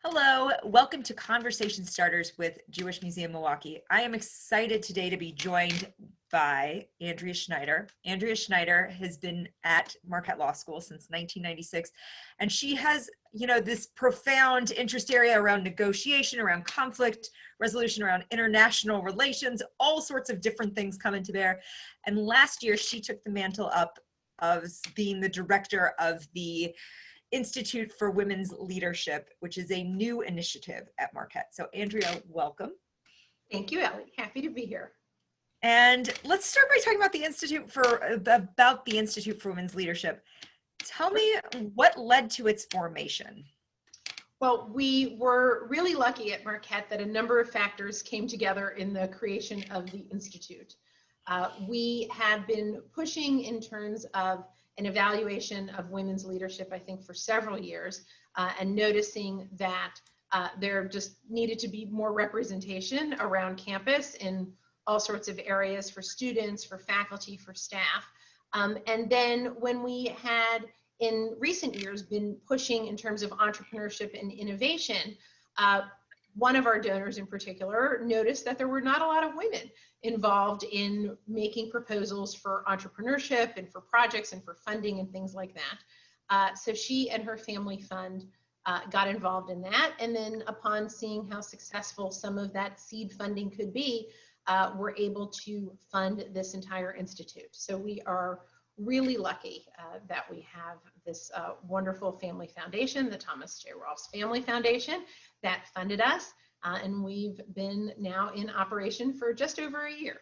Hello, welcome to Conversation Starters with Jewish Museum Milwaukee. I am excited today to be joined by Andrea Schneider. Andrea Schneider has been at Marquette Law School since 1996, and she has, this profound interest area around negotiation, around conflict resolution, around international relations, all sorts of different things come into bear. And last year, she took the mantle up of being the director of the Institute for Women's Leadership, which is a new initiative at Marquette. So Andrea, welcome. Thank you, Ellie. Happy to be here. And let's start by talking about the Institute for Women's Leadership. Tell me what led to its formation. Well, we were really lucky at Marquette that a number of factors came together in the creation of the Institute. We have been pushing in terms of an evaluation of women's leadership, I think, for several years, and noticing that there just needed to be more representation around campus in all sorts of areas for students, for faculty, for staff. And then when we had, in recent years, been pushing in terms of entrepreneurship and innovation, one of our donors in particular noticed that there were not a lot of women involved in making proposals for entrepreneurship and for projects and for funding and things like that. So she and her family fund got involved in that. And then upon seeing how successful some of that seed funding could be, we're able to fund this entire institute. So we are really lucky that we have this wonderful family foundation, the Thomas J. Rolfs Family Foundation, that funded us. And we've been now in operation for just over a year.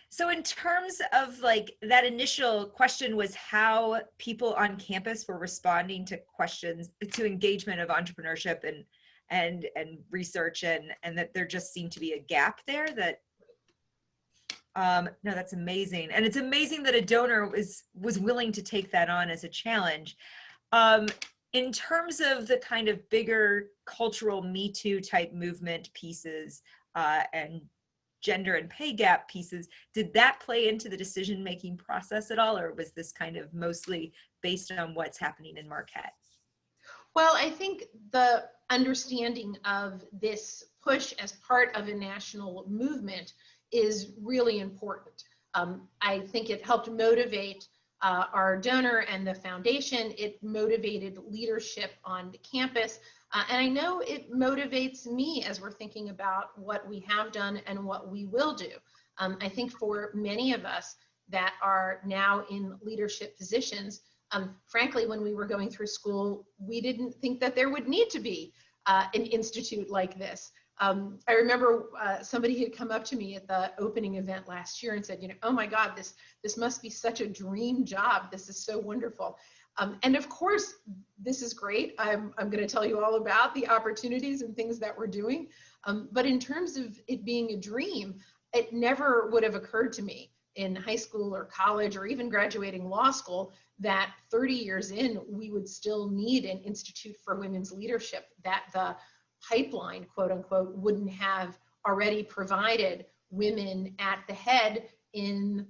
So in terms of that initial question was how people on campus were responding to questions, to engagement of entrepreneurship and research, and that there just seemed to be a gap there that no, that's amazing. And it's amazing that a donor was willing to take that on as a challenge. In terms of the kind of bigger cultural Me Too type movement pieces and gender and pay gap pieces, did that play into the decision-making process at all, or was this kind of mostly based on what's happening in Marquette? Well, I think the understanding of this push as part of a national movement is really important. I think it helped motivate our donor and the foundation. It motivated leadership on the campus. And I know it motivates me as we're thinking about what we have done and what we will do. I think for many of us that are now in leadership positions, frankly, when we were going through school, we didn't think that there would need to be an institute like this. I remember somebody had come up to me at the opening event last year and said, oh my God, this must be such a dream job. This is so wonderful. And of course, this is great. I'm going to tell you all about the opportunities and things that we're doing. But in terms of it being a dream, it never would have occurred to me in high school or college or even graduating law school that 30 years in, we would still need an Institute for Women's Leadership, that the pipeline, quote unquote, wouldn't have already provided women at the head in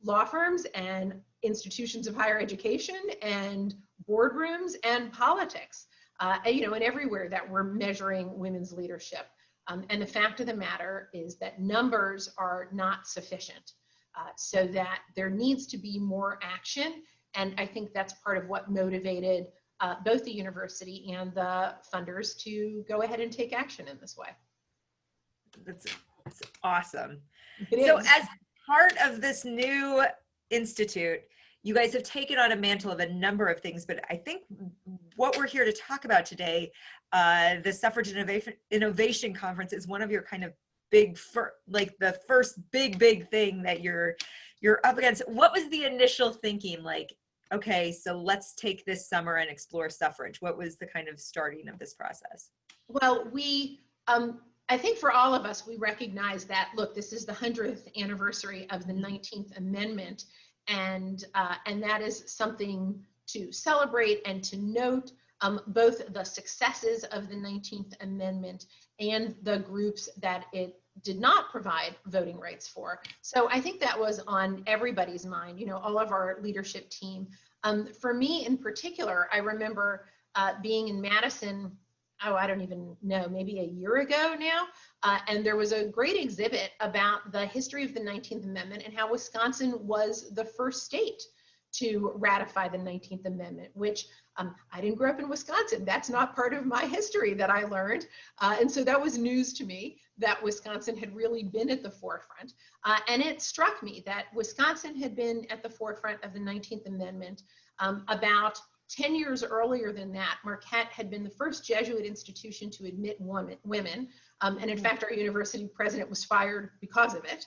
law firms and institutions of higher education and boardrooms and politics, and everywhere that we're measuring women's leadership. And the fact of the matter is that numbers are not sufficient, so that there needs to be more action. And I think that's part of what motivated both the university and the funders to go ahead and take action in this way. That's awesome. So as part of this new institute, you guys have taken on a mantle of a number of things, but I think what we're here to talk about today, the Suffrage and Innovation Conference, is one of your kind of big, the first big thing that you're up against. What was the initial thinking like? Okay, so let's take this summer and explore suffrage. What was the kind of starting of this process? Well, I think for all of us, we recognize that, look, this is the 100th anniversary of the 19th Amendment, and that is something to celebrate and to note, both the successes of the 19th Amendment and the groups that it did not provide voting rights for. So I think that was on everybody's mind, all of our leadership team. For me in particular, I remember being in Madison I don't even know, maybe a year ago now. And there was a great exhibit about the history of the 19th Amendment and how Wisconsin was the first state to ratify the 19th Amendment, which I didn't grow up in Wisconsin. That's not part of my history that I learned. And so that was news to me that Wisconsin had really been at the forefront. And it struck me that Wisconsin had been at the forefront of the 19th Amendment about 10 years earlier than that. Marquette had been the first Jesuit institution to admit women. And in fact, our university president was fired because of it.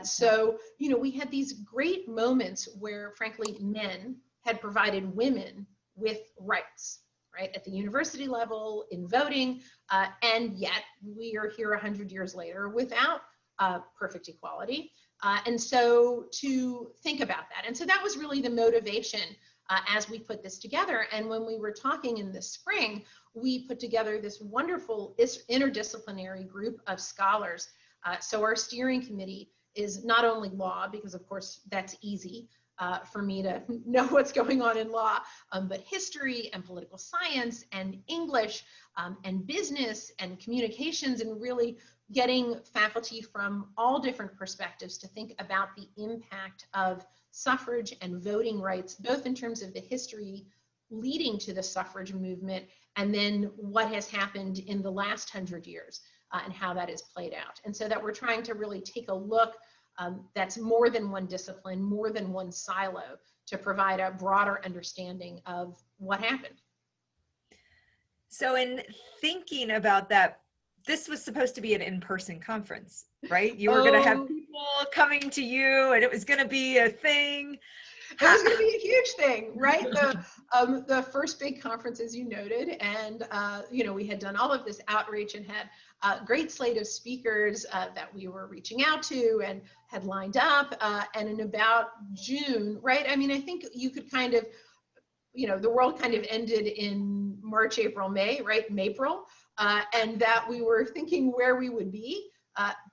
So, you know, we had these great moments where, frankly, men had provided women with rights, right, at the university level, in voting, and yet we are here 100 years later without perfect equality. And so to think about that. And so that was really the motivation as we put this together. And when we were talking in the spring, we put together this wonderful interdisciplinary group of scholars. So our steering committee is not only law, because of course that's easy for me to know what's going on in law, but history and political science and English and business and communications, and really getting faculty from all different perspectives to think about the impact of suffrage and voting rights, both in terms of the history leading to the suffrage movement and then what has happened in the last 100 years and how that is played out. And so that we're trying to really take a look that's more than one discipline, more than one silo, to provide a broader understanding of what happened. So in thinking about that, this was supposed to be an in-person conference, right? You were going to have people coming to you and it was going to be a thing. It was going to be a huge thing, right? The first big conference, as you noted, and you know, we had done all of this outreach and had a great slate of speakers that we were reaching out to and had lined up. And in about June, right? I mean, I think you could kind of, you know, the world kind of ended in March, April, May, right? April, and that we were thinking where we would be.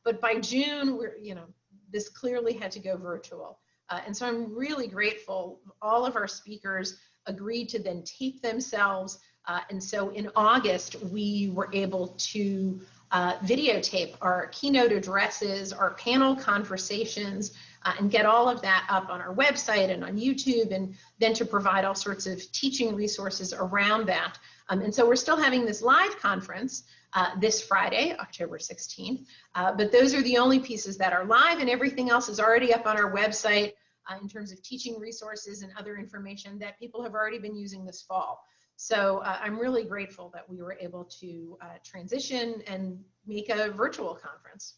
But by June, you know, this clearly had to go virtual. And so I'm really grateful. All of our speakers agreed to then tape themselves. And so in August, we were able to videotape our keynote addresses, our panel conversations, and get all of that up on our website and on YouTube, and then to provide all sorts of teaching resources around that. And so we're still having this live conference this Friday, October 16th, but those are the only pieces that are live, and everything else is already up on our website in terms of teaching resources and other information that people have already been using this fall. So I'm really grateful that we were able to transition and make a virtual conference.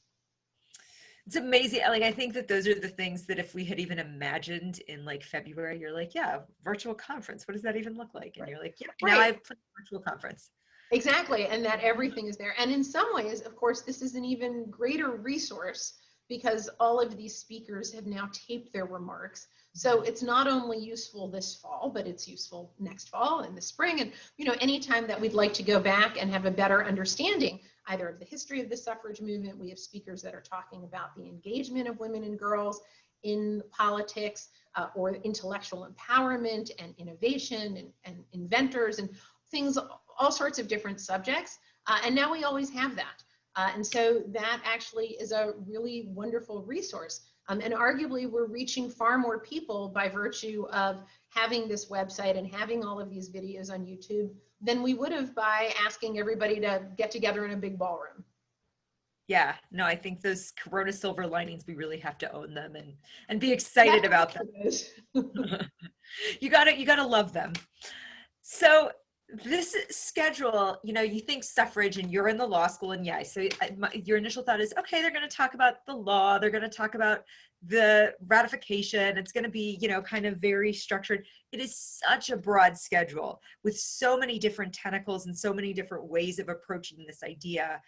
It's amazing. Like, I think that those are the things that if we had even imagined in like February, you're like, yeah, virtual conference. What does that even look like? And right. You're like, yeah, right. Now I've put a virtual conference. Exactly. And that everything is there. And in some ways, of course, this is an even greater resource because all of these speakers have now taped their remarks. So it's not only useful this fall, but it's useful next fall and the spring. And, you know, anytime that we'd like to go back and have a better understanding either of the history of the suffrage movement, we have speakers that are talking about the engagement of women and girls in politics, or intellectual empowerment and innovation and inventors and things, all sorts of different subjects. And now we always have that. And so that actually is a really wonderful resource. And arguably we're reaching far more people by virtue of having this website and having all of these videos on YouTube than we would have by asking everybody to get together in a big ballroom. Yeah, no, I think those Corona silver linings, we really have to own them and be excited about them. You gotta love them. So this schedule, you know, you think suffrage and you're in the law school, and yeah, so your initial thought is, okay, they're going to talk about the law, they're going to talk about the ratification, it's going to be, you know, kind of very structured. It is such a broad schedule with so many different tentacles and so many different ways of approaching this idea,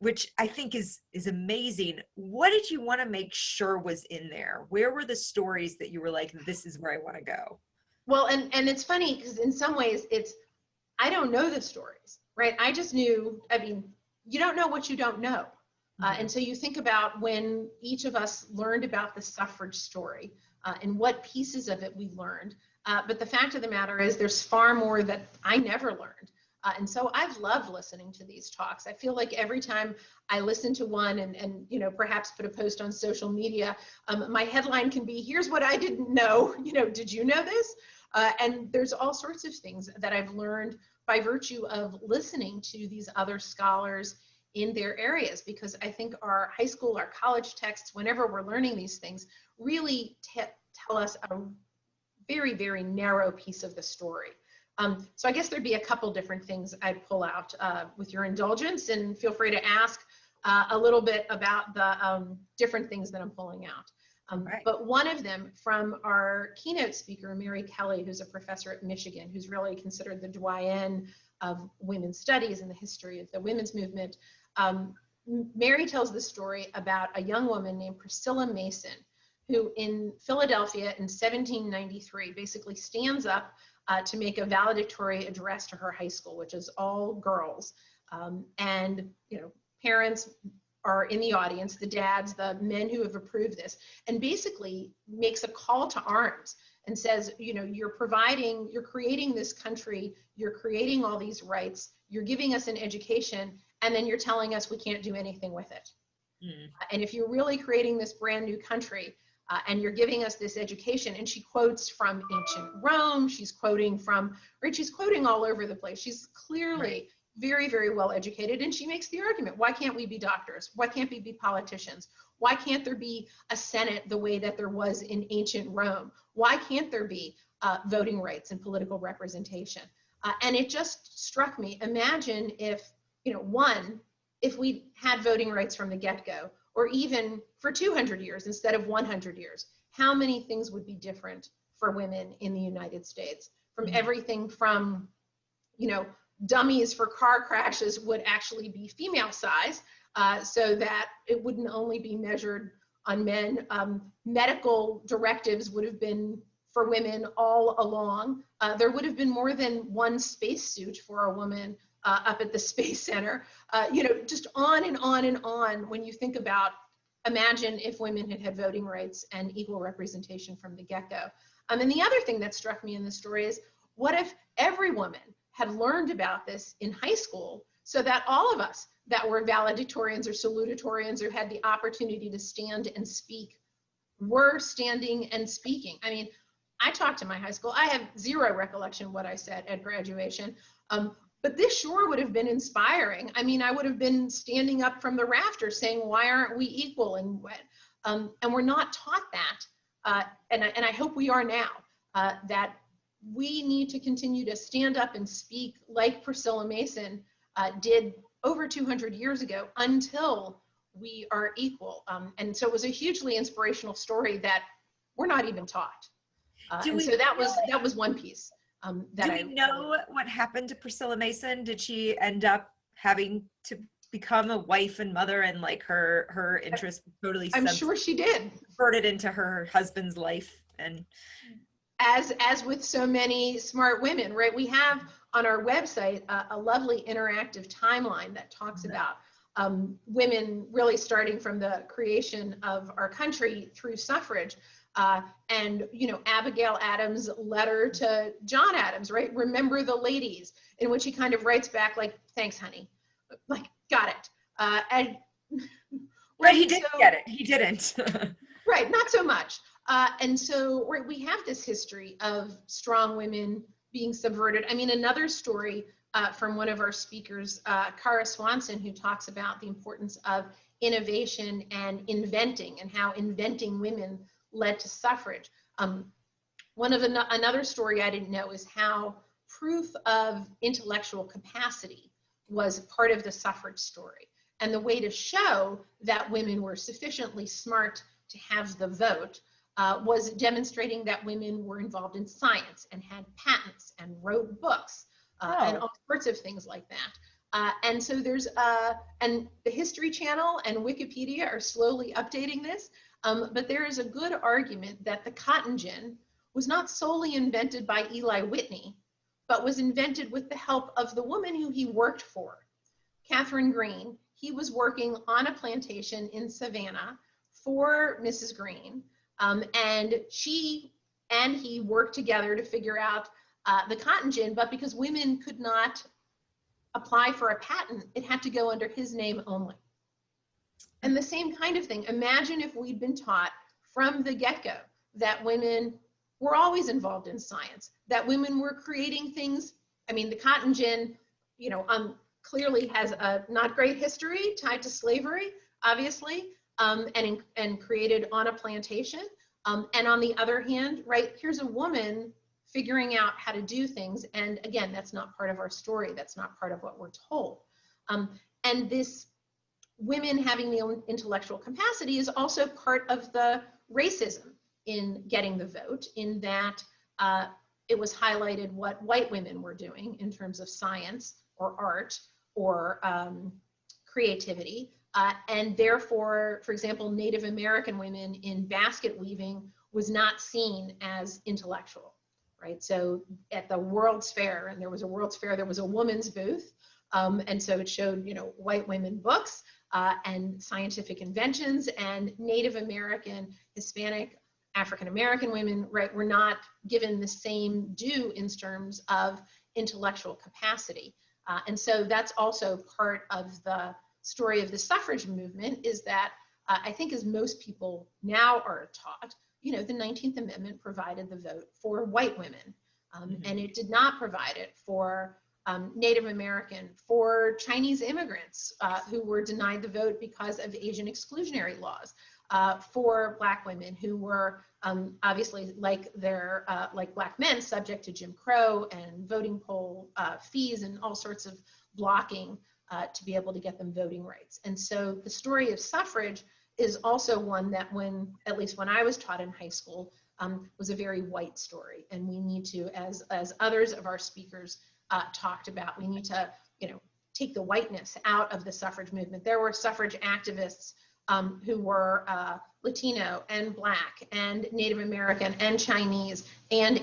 which I think is amazing. What did you want to make sure was in there? Where were the stories that you were like, this is where I want to go? Well, and it's funny because in some ways I don't know the stories, right? I just knew, I mean, you don't know what you don't know. And so you think about when each of us learned about the suffrage story and what pieces of it we learned. But the fact of the matter is there's far more that I never learned. And so I've loved listening to these talks. I feel like every time I listen to one and you know, perhaps put a post on social media, my headline can be, here's what I didn't know, you know, did you know this? And there's all sorts of things that I've learned by virtue of listening to these other scholars in their areas, because I think our high school, our college texts, whenever we're learning these things, really tell us a very, very narrow piece of the story. So I guess there'd be a couple different things I'd pull out with your indulgence, and feel free to ask a little bit about the different things that I'm pulling out. Right. But one of them from our keynote speaker, Mary Kelly, who's a professor at Michigan, who's really considered the doyen of women's studies and the history of the women's movement. Mary tells the story about a young woman named Priscilla Mason, who in Philadelphia in 1793 basically stands up to make a valedictory address to her high school, which is all girls. And you know, parents are in the audience, the dads, the men who have approved this, and basically makes a call to arms and says, you know, you're creating this country, you're creating all these rights, you're giving us an education, and then you're telling us we can't do anything with it. And if you're really creating this brand new country, and you're giving us this education, and she quotes from ancient Rome, she's quoting from, right, she's quoting all over the place. She's clearly very, very well educated, and she makes the argument, why can't we be doctors? Why can't we be politicians? Why can't there be a Senate the way that there was in ancient Rome? Why can't there be voting rights and political representation? And it just struck me, imagine if, you know, if we had voting rights from the get-go, or even for 200 years instead of 100 years, how many things would be different for women in the United States? From everything from, you know, dummies for car crashes would actually be female size, so that it wouldn't only be measured on men. Medical directives would have been for women all along. There would have been more than one spacesuit for a woman up at the Space Center, you know, just on and on and on. When you think about, imagine if women had voting rights and equal representation from the get-go. And the other thing that struck me in the story is, what if every woman had learned about this in high school, so that all of us that were valedictorians or salutatorians or had the opportunity to stand and speak were standing and speaking? I mean, I talked to my high school. I have zero recollection of what I said at graduation. But this sure would have been inspiring. I mean, I would have been standing up from the rafters saying, why aren't we equal? And we're not taught that. And I hope we are now, that we need to continue to stand up and speak like Priscilla Mason did over 200 years ago, until we are equal. And so it was a hugely inspirational story that we're not even taught. And so that was one piece. Do we know what happened to Priscilla Mason? Did she end up having to become a wife and mother, and like her interest totally, I'm sure she did, converted into her husband's life? And as with so many smart women, right? We have on our website a lovely interactive timeline that talks about women really starting from the creation of our country through suffrage. And, you know, Abigail Adams' letter to John Adams, right? Remember the ladies, in which he kind of writes back like, thanks, honey. Like, got it. And right, he didn't get it. He didn't. Right, not so much. And so we have this history of strong women being subverted. I mean, another story from one of our speakers, Cara Swanson, who talks about the importance of innovation and inventing, and how inventing women led to suffrage. Another story I didn't know is how proof of intellectual capacity was part of the suffrage story. And the way to show that women were sufficiently smart to have the vote was demonstrating that women were involved in science and had patents and wrote books and all sorts of things like that. And so there's, and the History Channel and Wikipedia are slowly updating this, but there is a good argument that the cotton gin was not solely invented by Eli Whitney, but was invented with the help of the woman who he worked for, Catherine Green. He was working on a plantation in Savannah for Mrs. Green, and she and he worked together to figure out the cotton gin, but because women could not apply for a patent, it had to go under his name only. And the same kind of thing. Imagine if we'd been taught from the get-go that women were always involved in science, that women were creating things. I mean, the cotton gin, you know, clearly has a not great history tied to slavery, obviously, and created on a plantation. And on the other hand, right, here's a woman figuring out how to do things. And again, that's not part of our story. That's not part of what we're told. And this women having the intellectual capacity is also part of the racism in getting the vote, in that it was highlighted what white women were doing in terms of science or art or creativity. And therefore, for example, Native American women in basket weaving was not seen as intellectual, right? So at the World's Fair, and there was a World's Fair, there was a woman's booth. And so it showed, you know, white women books and scientific inventions, and Native American, Hispanic, African American women, right, were not given the same due in terms of intellectual capacity. And so that's also part of the story of the suffrage movement, is that I think, as most people now are taught, you know, the 19th Amendment provided the vote for white women, and it did not provide it for Native American, for Chinese immigrants who were denied the vote because of Asian exclusionary laws, for Black women who were obviously, like Black men, subject to Jim Crow and voting poll fees and all sorts of blocking to be able to get them voting rights. And so the story of suffrage is also one that, when, at least when I was taught in high school, was a very white story. And we need to, as others of our speakers talked about, we need to, you know, take the whiteness out of the suffrage movement. There were suffrage activists who were Latino and Black and Native American and Chinese and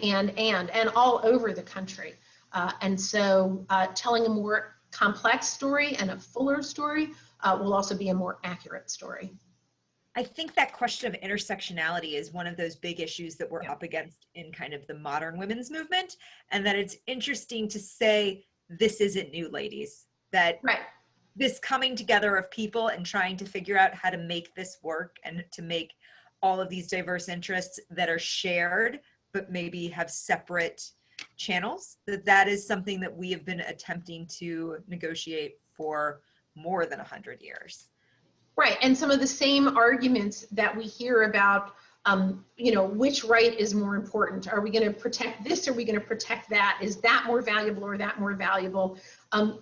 all over the country. And so telling a more complex story and a fuller story will also be a more accurate story. I think that question of intersectionality is one of those big issues that we're up against in kind of the modern women's movement, and that it's interesting to say, this isn't new, ladies, that this coming together of people and trying to figure out how to make this work and to make all of these diverse interests that are shared, but maybe have separate channels, that is something that we have been attempting to negotiate for more than 100 years. Right, and some of the same arguments that we hear about, you know, which right is more important? Are we going to protect this? Are we going to protect that? Is that more valuable or that more valuable?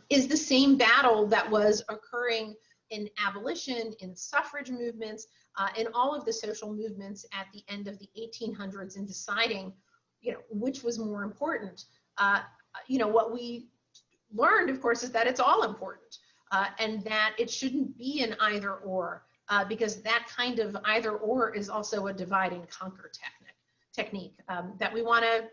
Is the same battle that was occurring in abolition, in suffrage movements, in all of the social movements at the end of the 1800s, in deciding, you know, which was more important. You know, what we learned, of course, is that it's all important. And that it shouldn't be an either or, because that kind of either or is also a divide and conquer technique that we want to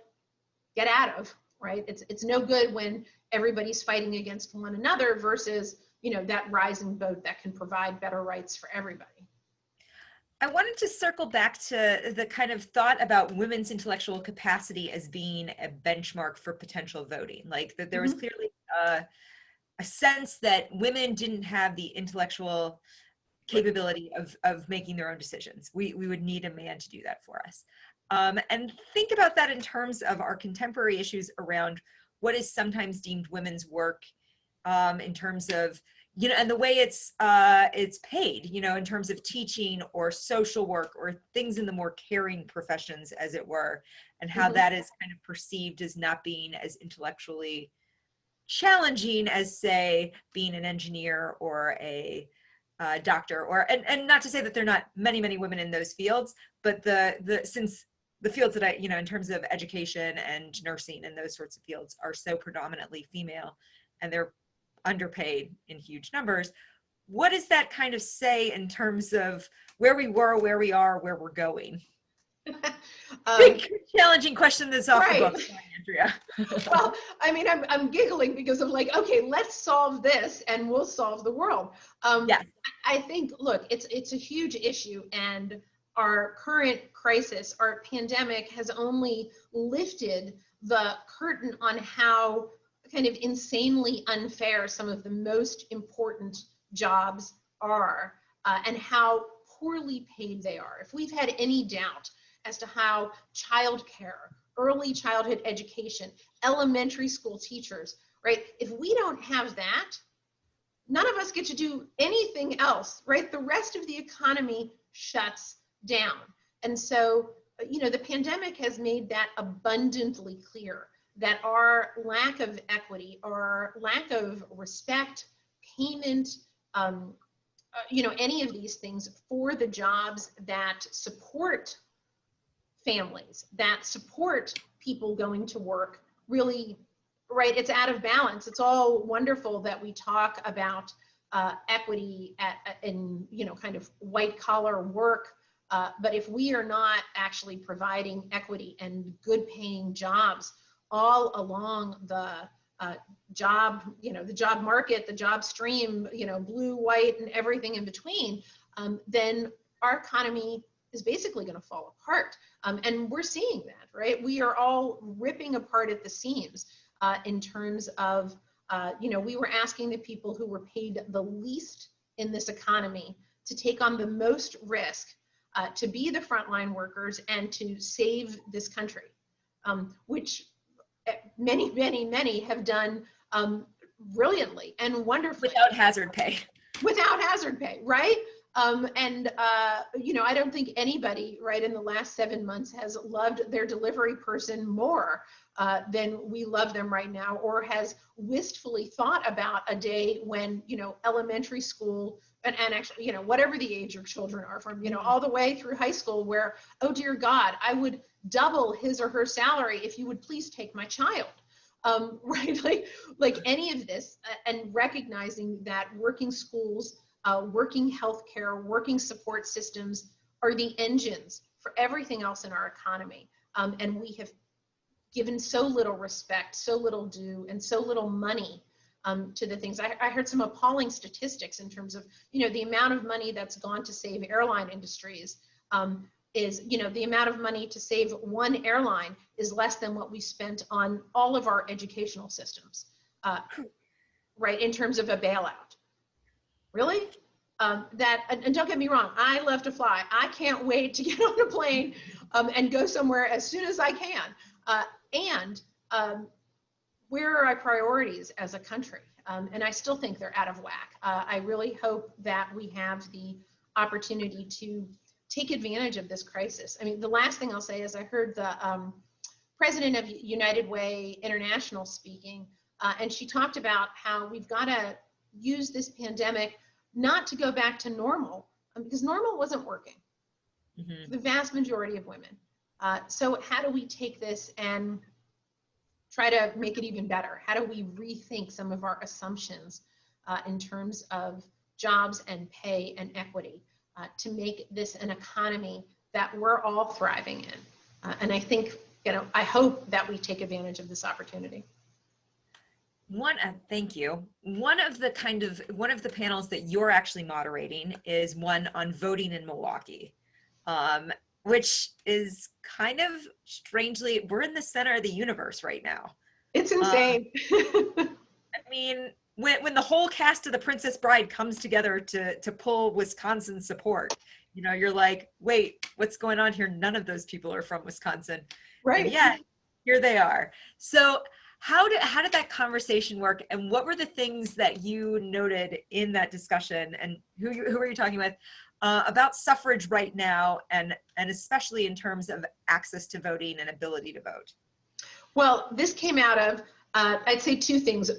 get out of, right? It's no good when everybody's fighting against one another versus, you know, that rising boat that can provide better rights for everybody. I wanted to circle back to the kind of thought about women's intellectual capacity as being a benchmark for potential voting, like that there was clearly a sense that women didn't have the intellectual capability of making their own decisions. We would need a man to do that for us. And think about that in terms of our contemporary issues around what is sometimes deemed women's work, in terms of, you know, and the way it's paid, you know, in terms of teaching or social work or things in the more caring professions, as it were, and how that is kind of perceived as not being as intellectually challenging as, say, being an engineer or a doctor, or and not to say that there are not many women in those fields, but since the fields that I, you know, in terms of education and nursing and those sorts of fields are so predominantly female, and they're underpaid in huge numbers, what does that kind of say in terms of where we were, where we are, where we're going? Big challenging question that's off the book, Andrea. Well, I mean, I'm giggling because I'm like, okay, let's solve this and we'll solve the world. Yes. I think, look, it's a huge issue, and our current crisis, our pandemic, has only lifted the curtain on how kind of insanely unfair some of the most important jobs are, and how poorly paid they are. If we've had any doubt as to how childcare, early childhood education, elementary school teachers, right? If we don't have that, none of us get to do anything else, right? The rest of the economy shuts down. And so, the pandemic has made that abundantly clear, that our lack of equity, our lack of respect, payment, any of these things for the jobs that support families, that support people going to work, really, right, it's out of balance. It's all wonderful that we talk about equity in kind of white collar work, but if we are not actually providing equity and good paying jobs all along the job, the job market, the job stream, blue, white, and everything in between, then our economy is basically going to fall apart. And we're seeing that, right? We are all ripping apart at the seams in terms of, we were asking the people who were paid the least in this economy to take on the most risk, to be the frontline workers and to save this country, which many, many, many have done brilliantly and wonderfully. Without hazard pay. Without hazard pay, right? I don't think anybody, right, in the last 7 months has loved their delivery person more than we love them right now, or has wistfully thought about a day when, elementary school and actually, whatever the age your children are from, all the way through high school, where, oh dear God, I would double his or her salary if you would please take my child. Right, like any of this, and recognizing that working schools, working healthcare, working support systems are the engines for everything else in our economy. And we have given so little respect, so little due, and so little money to the things. I heard some appalling statistics in terms of, the amount of money that's gone to save airline industries is, the amount of money to save one airline is less than what we spent on all of our educational systems, right, in terms of a bailout. Really? And don't get me wrong, I love to fly. I can't wait to get on a plane and go somewhere as soon as I can. Where are our priorities as a country? And I still think they're out of whack. I really hope that we have the opportunity to take advantage of this crisis. I mean, the last thing I'll say is I heard the president of United Way International speaking, and she talked about how we've got to use this pandemic not to go back to normal, because normal wasn't working for the vast majority of women. So how do we take this and try to make it even better? How do we rethink some of our assumptions in terms of jobs and pay and equity to make this an economy that we're all thriving in? And I think, I hope that we take advantage of this opportunity. Thank you. One of the panels that you're actually moderating is one on voting in Milwaukee, which is kind of strangely, we're in the center of the universe right now. It's insane. I mean, when the whole cast of The Princess Bride comes together to pull Wisconsin support, you're like, wait, what's going on here? None of those people are from Wisconsin. Right. And yet, here they are. So how did that conversation work, and what were the things that you noted in that discussion, and who were you talking with about suffrage right now, and especially in terms of access to voting and ability to vote? Well, this came out of, I'd say two things.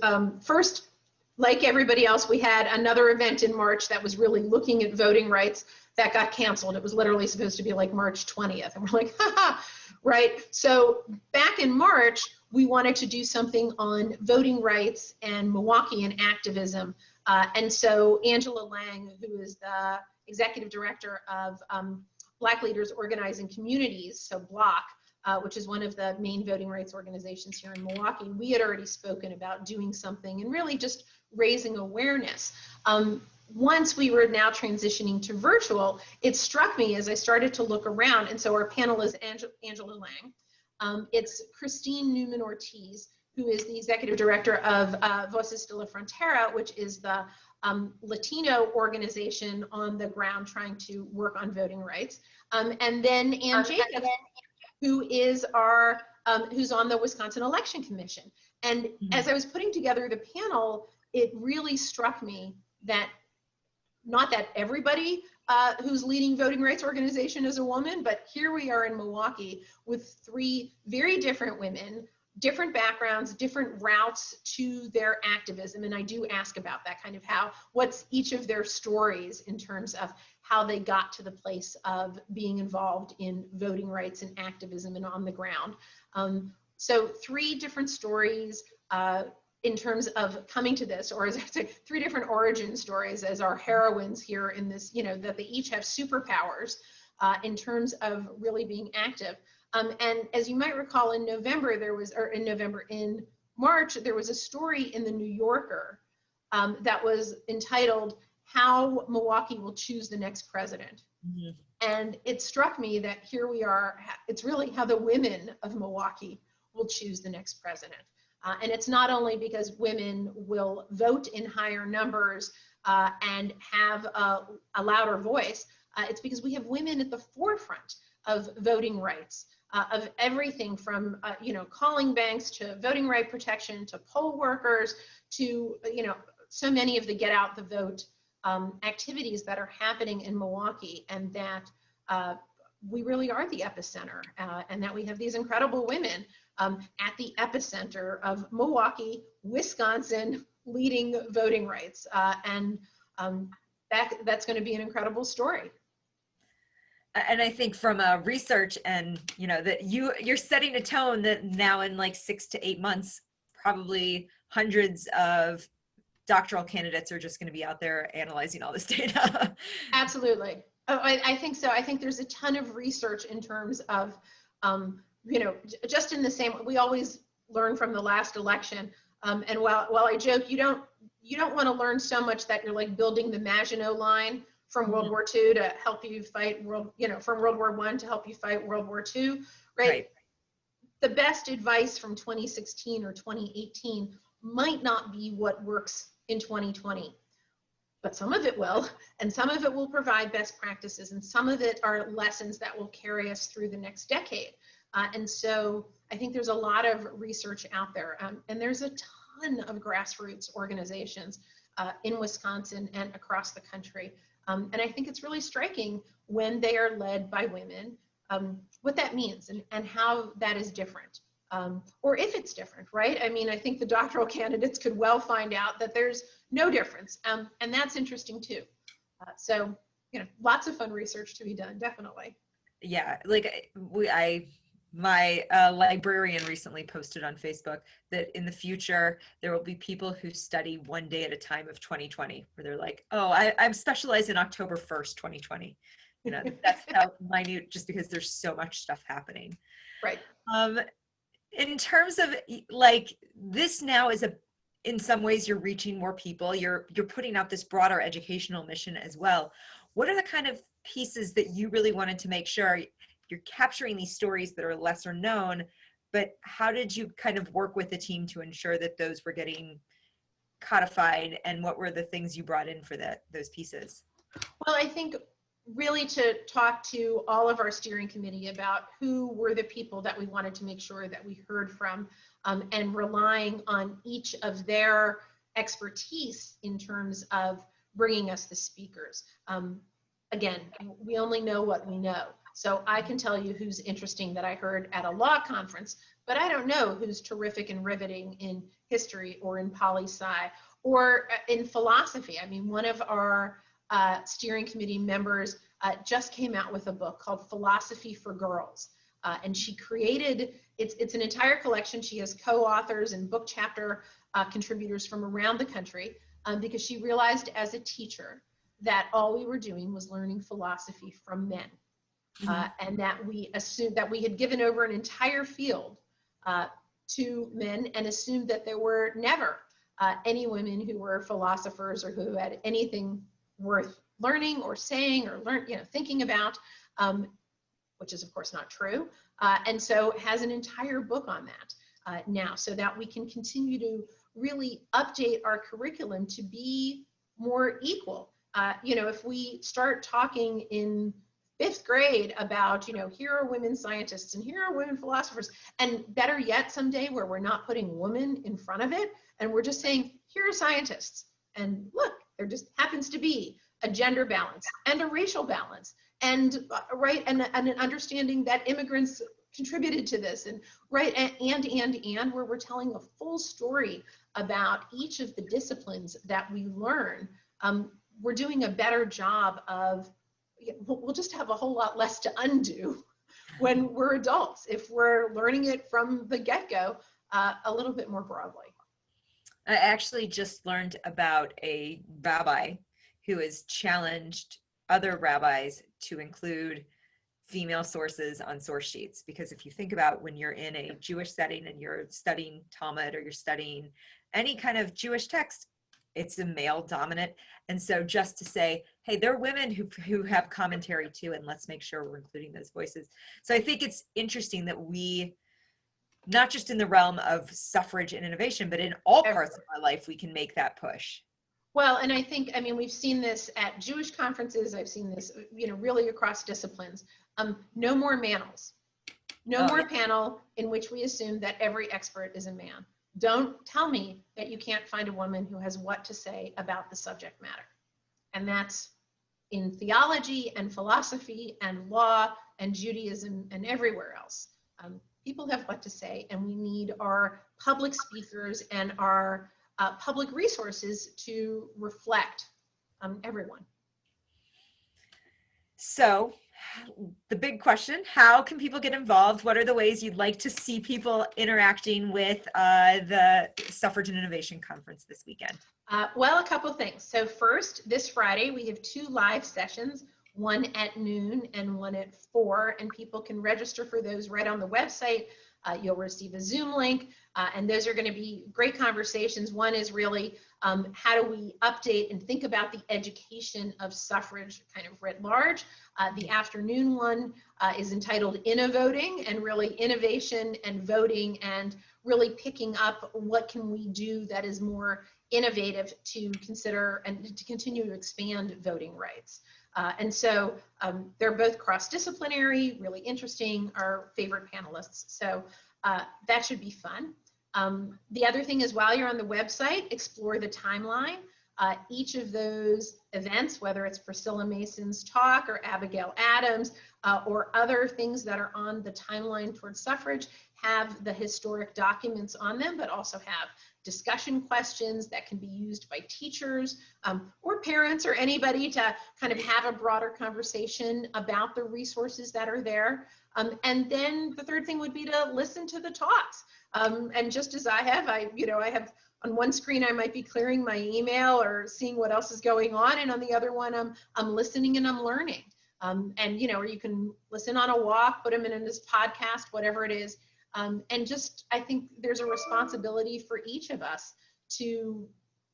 First, like everybody else, we had another event in March that was really looking at voting rights that got canceled. It was literally supposed to be like March 20th. And we're like, haha, right? So back in March, we wanted to do something on voting rights and Milwaukeean activism. And so Angela Lang, who is the executive director of Black Leaders Organizing Communities, so BLOC, which is one of the main voting rights organizations here in Milwaukee, we had already spoken about doing something and really just raising awareness. Once we were now transitioning to virtual, it struck me as I started to look around, and so our panel is Angela Lang, it's Christine Newman Ortiz, who is the executive director of Voces de la Frontera, which is the Latino organization on the ground trying to work on voting rights. And then Ann Jacobs, who is our, who's on the Wisconsin Election Commission. And as I was putting together the panel, it really struck me that not that everybody who's leading voting rights organization is a woman, but here we are in Milwaukee with 3 very different women, different backgrounds, different routes to their activism. And I do ask about that kind of what's each of their stories in terms of how they got to the place of being involved in voting rights and activism and on the ground. So 3 different stories in terms of coming to this, or as I say, 3 different origin stories as our heroines here in this, that they each have superpowers in terms of really being active. And as you might recall, in March, there was a story in the New Yorker that was entitled, "How Milwaukee Will Choose the Next President." And it struck me that here we are, it's really how the women of Milwaukee will choose the next president. And it's not only because women will vote in higher numbers and have a louder voice, it's because we have women at the forefront of voting rights, of everything from calling banks to voting right protection to poll workers to so many of the get out the vote activities that are happening in Milwaukee, and that we really are the epicenter, and that we have these incredible women at the epicenter of Milwaukee, Wisconsin, leading voting rights, and that's going to be an incredible story. And I think from research and that you're setting a tone that now in like 6 to 8 months, probably hundreds of doctoral candidates are just going to be out there analyzing all this data. Absolutely. Oh, I think so. I think there's a ton of research in terms of, just in the same, we always learn from the last election. And while I joke, you don't want to learn so much that you're like building the Maginot Line from World War II to help you fight from World War I to help you fight World War II, right? The best advice from 2016 or 2018 might not be what works in 2020, but some of it will, and some of it will provide best practices, and some of it are lessons that will carry us through the next decade. And so I think there's a lot of research out there, and there's a ton of grassroots organizations in Wisconsin and across the country. And I think it's really striking when they are led by women, what that means and how that is different, or if it's different, right? I mean, I think the doctoral candidates could well find out that there's no difference, and that's interesting too. So, lots of fun research to be done, definitely. Yeah, like my librarian recently posted on Facebook that in the future, there will be people who study one day at a time of 2020, where they're like, oh, I'm specialized in October 1st, 2020. That's how minute, just because there's so much stuff happening. Right. In terms of like, this now is in some ways you're reaching more people, you're putting out this broader educational mission as well. What are the kind of pieces that you really wanted to make sure you're capturing these stories that are lesser known, but how did you kind of work with the team to ensure that those were getting codified, and what were the things you brought in for those pieces? Well, I think really to talk to all of our steering committee about who were the people that we wanted to make sure that we heard from, and relying on each of their expertise in terms of bringing us the speakers. Again, we only know what we know. So I can tell you who's interesting that I heard at a law conference, but I don't know who's terrific and riveting in history or in poli-sci or in philosophy. I mean, one of our steering committee members just came out with a book called Philosophy for Girls. And she created, it's an entire collection. She has co-authors and book chapter contributors from around the country, because she realized as a teacher that all we were doing was learning philosophy from men. And that we assumed that we had given over an entire field to men and assumed that there were never any women who were philosophers or who had anything worth learning or saying or thinking about, which is of course not true. And so has an entire book on that. now, so that we can continue to really update our curriculum to be more equal. If we start talking in 5th grade about, here are women scientists and here are women philosophers, and better yet someday where we're not putting women in front of it and we're just saying, here are scientists, and look, there just happens to be a gender balance and a racial balance, and and an understanding that immigrants contributed to this, and where we're telling a full story about each of the disciplines that we learn. We're doing a better job of, we'll just have a whole lot less to undo when we're adults if we're learning it from the get-go a little bit more broadly. I actually just learned about a rabbi who has challenged other rabbis to include female sources on source sheets, because if you think about when you're in a Jewish setting and you're studying Talmud or you're studying any kind of Jewish text, it's a male dominant. And so just to say, hey, there are women who have commentary too, and let's make sure we're including those voices. So I think it's interesting that we, not just in the realm of suffrage and innovation, but in all parts of our life, we can make that push. Well, and I think, we've seen this at Jewish conferences. I've seen this, really across disciplines. No more manels. No more panel in which we assume that every expert is a man. Don't tell me that you can't find a woman who has what to say about the subject matter. And that's in theology and philosophy and law and Judaism and everywhere else. People have what to say, and we need our public speakers and our public resources to reflect everyone. So the big question, how can people get involved? What are the ways you'd like to see people interacting with the Suffrage and Innovation Conference this weekend? Well, a couple things. So first, this Friday, we have 2 live sessions, one at noon and one at 4, and people can register for those right on the website. You'll receive a Zoom link, and those are going to be great conversations. One is really how do we update and think about the education of suffrage kind of writ large. The afternoon one is entitled Innovoting, and really innovation and voting, and really picking up what can we do that is more innovative to consider and to continue to expand voting rights. And so they're both cross-disciplinary, really interesting, our favorite panelists. So that should be fun. The other thing is, while you're on the website, explore the timeline. Each of those events, whether it's Priscilla Mason's talk or Abigail Adams or other things that are on the timeline towards suffrage, have the historic documents on them, but also have discussion questions that can be used by teachers or parents or anybody to kind of have a broader conversation about the resources that are there. And then the third thing would be to listen to the talks. And just as I have, I have on one screen, I might be clearing my email or seeing what else is going on. And on the other one, I'm listening and I'm learning. And, or you can listen on a walk, put them in this podcast, whatever it is. And just, I think there's a responsibility for each of us to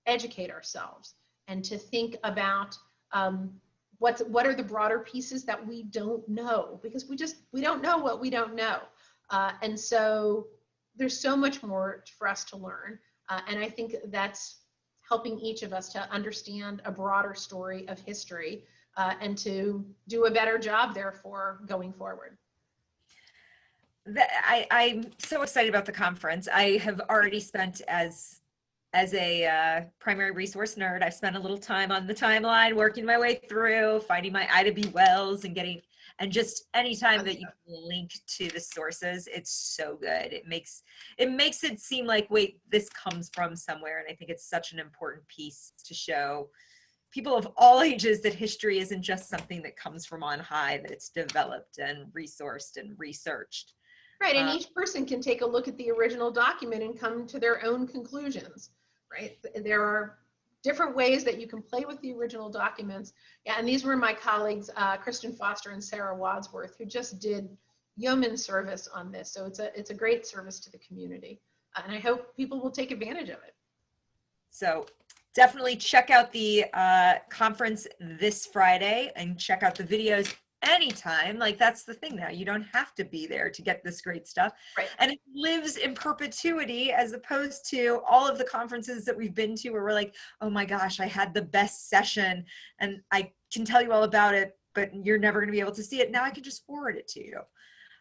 educate ourselves and to think about what are the broader pieces that we don't know, because we don't know what we don't know. And so there's so much more for us to learn. And I think that's helping each of us to understand a broader story of history and to do a better job, therefore, going forward. I'm so excited about the conference. I have already spent, as a primary resource nerd, I've spent a little time on the timeline, working my way through, finding my Ida B. Wells and just anytime that you can link to the sources, it's so good. It makes it seem like, wait, this comes from somewhere. And I think it's such an important piece to show people of all ages that history isn't just something that comes from on high, that it's developed and resourced and researched. Right, and each person can take a look at the original document and come to their own conclusions, right? There are different ways that you can play with the original documents. Yeah, and these were my colleagues, Kristen Foster and Sarah Wadsworth, who just did yeoman service on this. So it's a great service to the community. And I hope people will take advantage of it. So definitely check out the conference this Friday and check out the videos anytime. Like, that's the thing now. You don't have to be there to get this great stuff. Right. And it lives in perpetuity, as opposed to all of the conferences that we've been to where we're like, oh my gosh, I had the best session and I can tell you all about it, but you're never going to be able to see it. Now I can just forward it to you.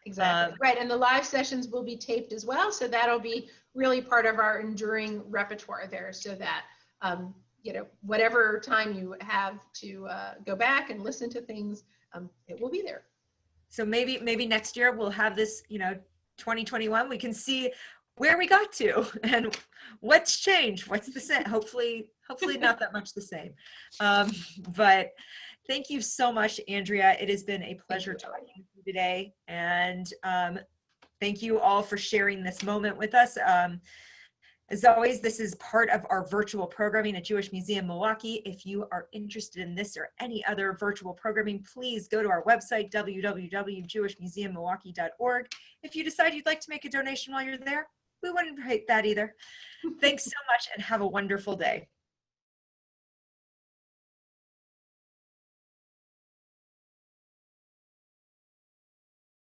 Exactly. Right. And the live sessions will be taped as well. So that'll be really part of our enduring repertoire there, so that, you know, whatever time you have to go back and listen to things, it will be there. So maybe next year we'll have this, you know, 2021, we can see where we got to and what's changed, what's the same. Hopefully not that much the same. But thank you so much, Andrea. It has been a pleasure talking with you today. And thank you all for sharing this moment with us. As always, this is part of our virtual programming at Jewish Museum Milwaukee. If you are interested in this or any other virtual programming, please go to our website, www.jewishmuseummilwaukee.org. If you decide you'd like to make a donation while you're there, we wouldn't hate that either. Thanks so much and have a wonderful day.